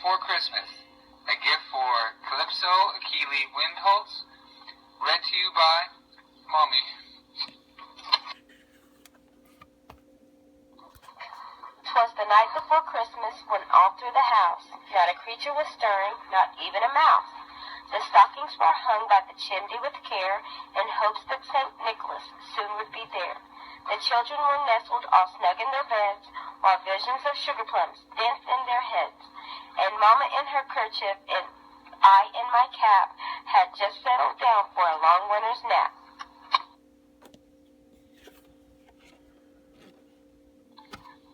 Before Christmas, a gift for Calypso Akili Windholtz, read to you by Mommy. 'Twas the night before Christmas, when all through the house not a creature was stirring, not even a mouse. The stockings were hung by the chimney with care, in hopes that St. Nicholas soon would be there. The children were nestled all snug in their beds, while visions of sugar plums danced in their heads. And Mama in her kerchief, and I in my cap, had just settled down for a long winter's nap.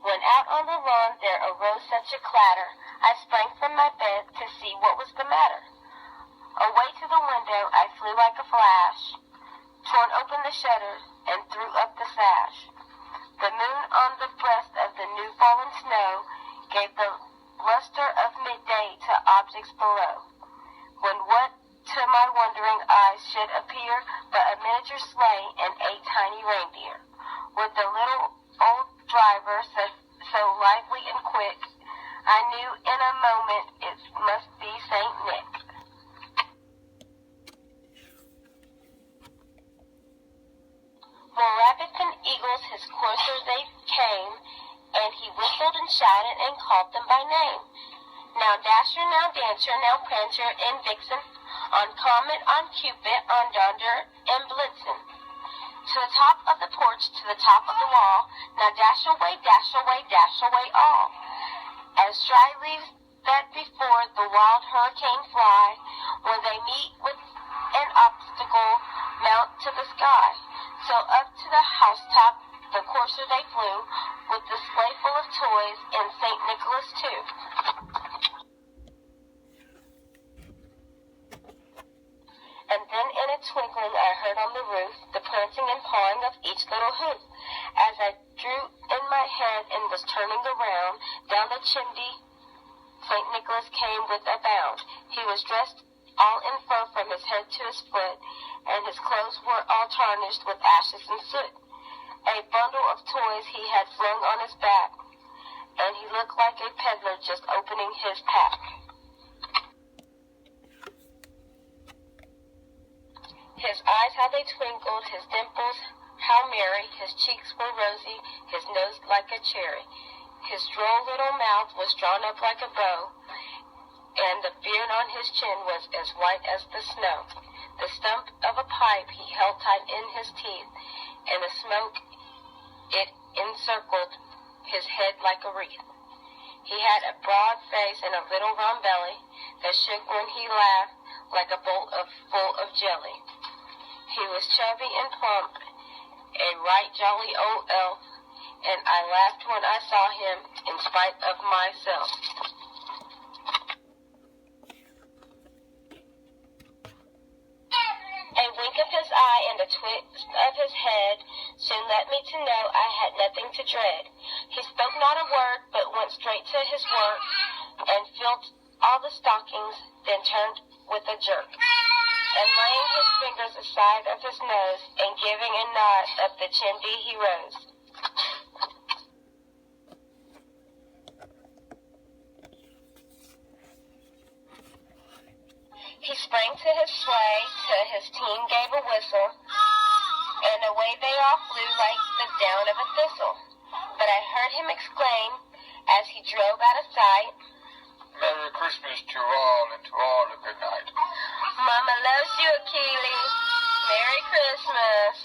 When out on the lawn there arose such a clatter, I sprang from my bed to see what was the matter. Away to the window I flew like a flash, torn open the shutters, and threw up the sash. The moon on the breast of the new fallen snow gave the luster of midday to objects below, when what to my wondering eyes should appear but a miniature sleigh and 8 tiny reindeer, with the little old driver so lively and quick, I knew in a moment it must be St. Nick. More rapid than eagles his coursers they came, and he whistled and shouted and called them by name. Now Dasher, now Dancer, now Prancer and Vixen, on Comet, on Cupid, on Donder and Blitzen. To the top of the porch, to the top of the wall, now dash away all. As dry leaves that before the wild hurricane fly, when they meet with an obstacle, mount to the sky. So up to the housetop the courser they flew, with the sleigh full of toys, and St. Nicholas too. And then in a twinkling I heard on the roof the prancing and pawing of each little hoof. As I drew in my head and was turning around, down the chimney St. Nicholas came with a bound. He was dressed all in fur from his head to his foot, and his clothes were all tarnished with ashes and soot. A bundle of toys he had flung on his back, and he looked like a peddler just opening his pack. His eyes, how they twinkled, his dimples, how merry, his cheeks were rosy, his nose like a cherry. His droll little mouth was drawn up like a bow, and the beard on his chin was as white as the snow. The stump of a pipe he held tight in his teeth, and the smoke it encircled his head like a wreath. He had a broad face and a little round belly that shook when he laughed like a bowl full of jelly. He was chubby and plump, a right jolly old elf, and I laughed when I saw him in spite of myself. A wink of his eye and a twist of his head soon let me to know I had nothing to dread. He spoke not a word, but went straight to his work, and filled all the stockings, then turned with a jerk, and laying his fingers aside of his nose, and giving a nod up the chimney he rose. He sprang to his sleigh, to his team gave a whistle, and away they all flew like the down of a thistle. But I heard him exclaim, as he drove out of sight, Merry Christmas to all, and to all a good night. Mama loves you, Achilles. Merry Christmas.